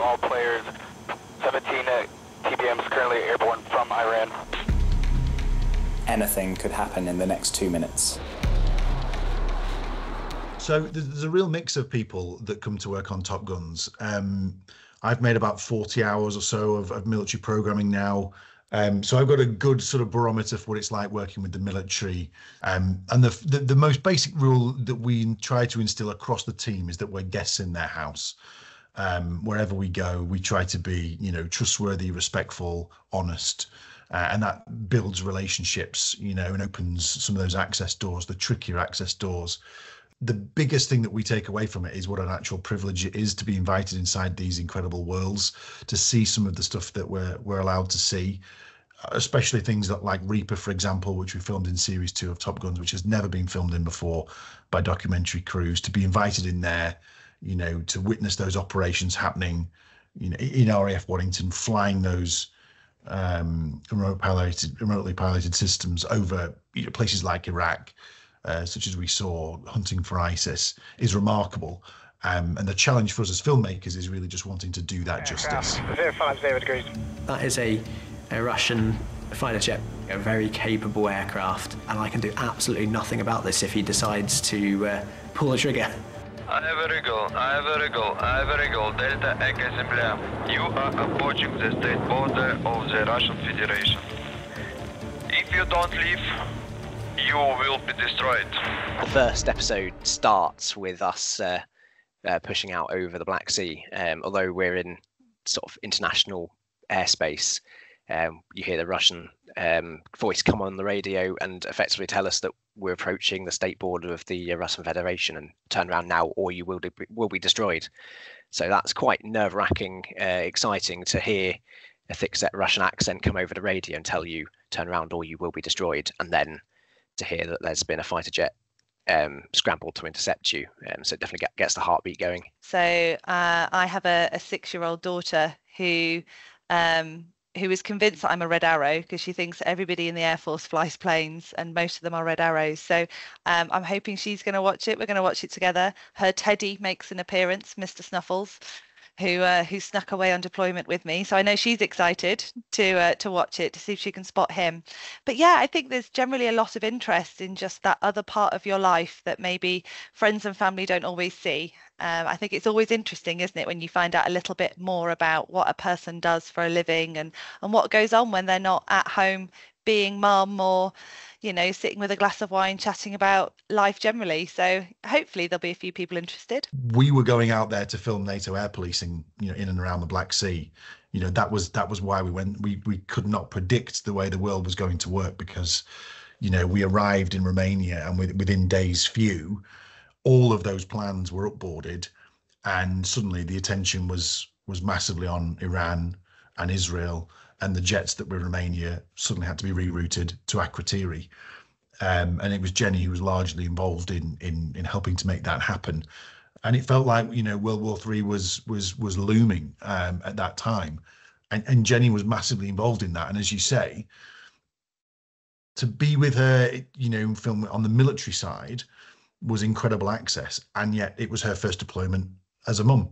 all players. 17 TBMs currently airborne from Iran. Anything could happen in the next 2 minutes. So there's a real mix of people that come to work on Top Guns. I've made about 40 hours or so of military programming now. So I've got a good sort of barometer for what it's like working with the military. And the most basic rule that we try to instill across the team is that we're guests in their house. Wherever we go, we try to be, trustworthy, respectful, honest. And that builds relationships, and opens some of those access doors, the trickier access doors. The biggest thing that we take away from it is what an actual privilege it is to be invited inside these incredible worlds, to see some of the stuff that we're allowed to see, especially things that like Reaper, for example, which we filmed in series 2 of Top Guns, which has never been filmed in before by documentary crews. To be invited in there, to witness those operations happening, in RAF Waddington, flying those remotely piloted systems over places like Iraq, such as we saw hunting for ISIS, is remarkable. And the challenge for us as filmmakers is really just wanting to do that justice. 050 degrees. That is a Russian fighter jet, a very capable aircraft, and I can do absolutely nothing about this if he decides to pull the trigger. I have a regal, Delta Echo Земля. You are approaching the state border of the Russian Federation. If you don't leave, you will be destroyed. The first episode starts with us pushing out over the Black Sea. Although we're in sort of international airspace, you hear the Russian voice come on the radio and effectively tell us that we're approaching the state border of the Russian Federation, and turn around now or you will be destroyed. So that's quite nerve-wracking, exciting to hear a thick-set Russian accent come over the radio and tell you, turn around or you will be destroyed, and then to hear that there's been a fighter jet scrambled to intercept you. So it definitely gets the heartbeat going. So I have a 6-year-old daughter who is convinced that I'm a Red Arrow, because she thinks that everybody in the Air Force flies planes and most of them are Red Arrows. So I'm hoping she's going to watch it. We're going to watch it together. Her Teddy makes an appearance, Mr. Snuffles, who snuck away on deployment with me. So I know she's excited to watch it, to see if she can spot him. But yeah, I think there's generally a lot of interest in just that other part of your life that maybe friends and family don't always see. I think it's always interesting, isn't it, when you find out a little bit more about what a person does for a living and what goes on when they're not at home being mum or, sitting with a glass of wine chatting about life generally. So hopefully there'll be a few people interested. We were going out there to film NATO air policing, in and around the Black Sea. That was why we went. We could not predict the way the world was going to work, because, we arrived in Romania and within days few, all of those plans were upboarded, and suddenly the attention was massively on Iran and Israel, and the jets that were in Romania suddenly had to be rerouted to Akrotiri. And it was Jenny who was largely involved in helping to make that happen. And it felt like, World War III was looming at that time. And Jenny was massively involved in that. And as you say, to be with her, film on the military side was incredible access. And yet it was her first deployment as a mum.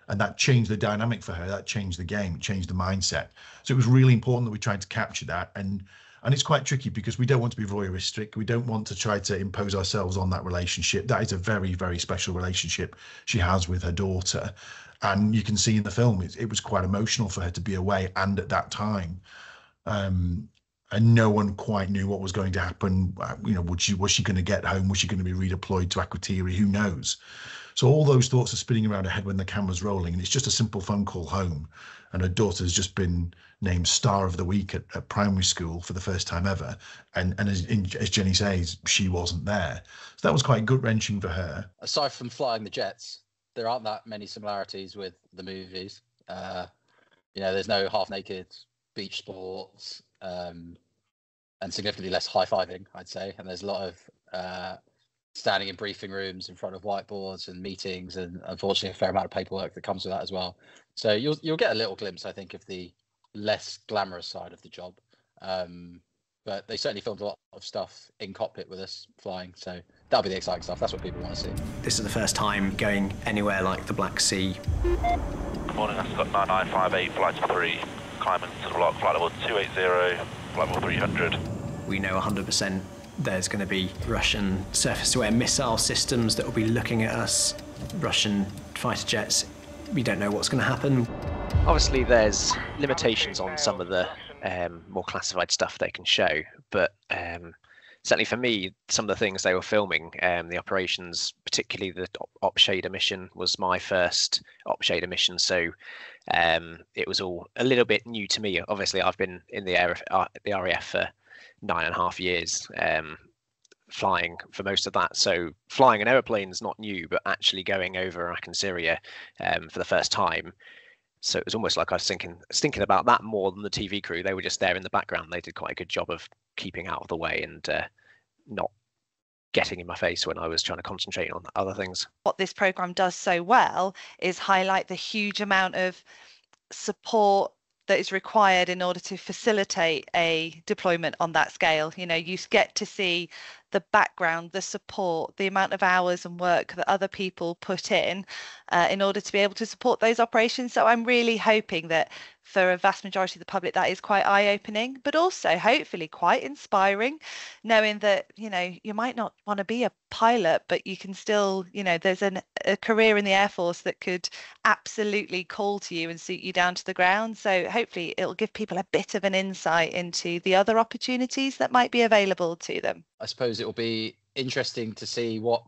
And that changed the dynamic for her. That changed the game, it changed the mindset. So it was really important that we tried to capture that. And it's quite tricky, because we don't want to be voyeuristic. We don't want to try to impose ourselves on that relationship. That is a very, very special relationship she has with her daughter. And you can see in the film, it was quite emotional for her to be away, and at that time. And no one quite knew what was going to happen. Was she going to get home? Was she going to be redeployed to Akrotiri? Who knows? So all those thoughts are spinning around her head when the camera's rolling, and it's just a simple phone call home. And her daughter's just been named Star of the Week at primary school for the first time ever. And as Jenny says, she wasn't there. So that was quite gut-wrenching for her. Aside from flying the jets, there aren't that many similarities with the movies. There's no half-naked beach sports, and significantly less high-fiving, I'd say. And there's a lot of standing in briefing rooms in front of whiteboards and meetings, and unfortunately a fair amount of paperwork that comes with that as well. So you'll get a little glimpse, I think, of the less glamorous side of the job. But they certainly filmed a lot of stuff in cockpit with us flying, so that'll be the exciting stuff. That's what people want to see. This is the first time going anywhere like the Black Sea. Good morning, Ascot 9958, flight 3, climbing to the block, flight level 280, flight level 300. We know 100% there's going to be Russian surface-to-air missile systems that will be looking at us, Russian fighter jets. We don't know what's going to happen. Obviously, there's limitations on some of the more classified stuff they can show, but certainly for me, some of the things they were filming, the operations, particularly the op shader mission, was my first op shader mission, so it was all a little bit new to me. Obviously, I've been in the RAF for 9.5 years, flying for most of that, so flying an aeroplane is not new, but actually going over Iraq and Syria for the first time. So it was almost like I was thinking about that more than the TV crew. They were just there in the background. They did quite a good job of keeping out of the way and not getting in my face when I was trying to concentrate on other things. What this program does so well is highlight the huge amount of support that is required in order to facilitate a deployment on that scale. You know, you get to see the background, the support, the amount of hours and work that other people put in order to be able to support those operations. So I'm really hoping that for a vast majority of the public, that is quite eye-opening, but also hopefully quite inspiring, knowing that, you know, you might not want to be a pilot, but you can still, you know, there's a career in the Air Force that could absolutely call to you and suit you down to the ground. So hopefully it'll give people a bit of an insight into the other opportunities that might be available to them. I suppose it will be interesting to see what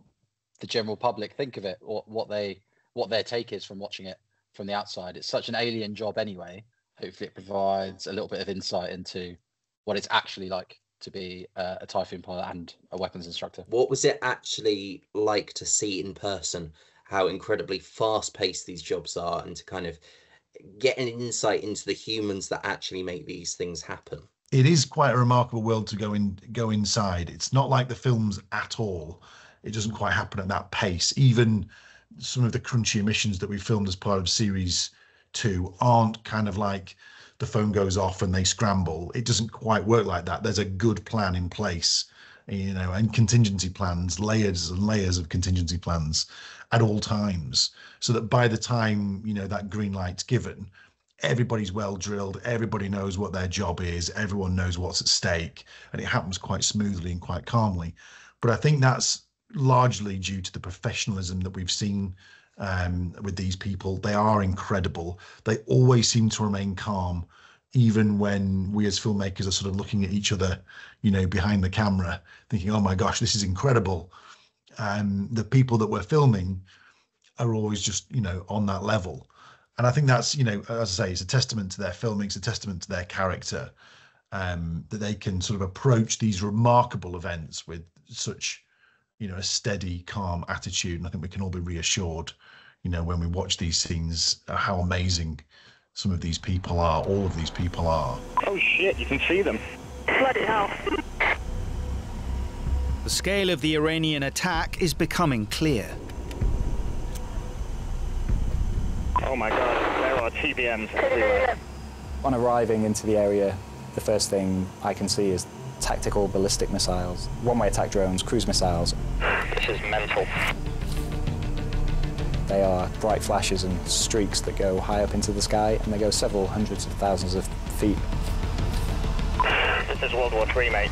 the general public think of it, or what their take is from watching it from the outside. It's such an alien job anyway. Hopefully it provides a little bit of insight into what it's actually like to be a Typhoon pilot and a weapons instructor. What was it actually like to see in person how incredibly fast-paced these jobs are, and to kind of get an insight into the humans that actually make these things happen? It is quite a remarkable world to go inside. It's not like the films at all. It doesn't quite happen at that pace. Even some of the crunchy missions that we filmed as part of series 2 aren't kind of like the phone goes off and they scramble. It doesn't quite work like that. There's a good plan in place, you know, and contingency plans, layers and layers of contingency plans at all times, so that by the time, you know, that green light's given, everybody's well drilled, everybody knows what their job is, everyone knows what's at stake, and it happens quite smoothly and quite calmly. But I think that's largely due to the professionalism that we've seen with these people. They are incredible. They always seem to remain calm, even when we as filmmakers are sort of looking at each other, you know, behind the camera, thinking, oh my gosh, this is incredible. The people that we're filming are always just, you know, on that level. And I think that's, you know, as I say, it's a testament to their filming, it's a testament to their character, that they can sort of approach these remarkable events with such, you know, a steady, calm attitude. And I think we can all be reassured, you know, when we watch these scenes, how amazing some of these people are, all of these people are. Oh shit, you can see them. Bloody hell. The scale of the Iranian attack is becoming clear. Oh my god, there are TBMs everywhere. On arriving into the area, the first thing I can see is tactical ballistic missiles, one-way attack drones, cruise missiles. This is mental. They are bright flashes and streaks that go high up into the sky, and they go several hundreds of thousands of feet. This is World War III, mate.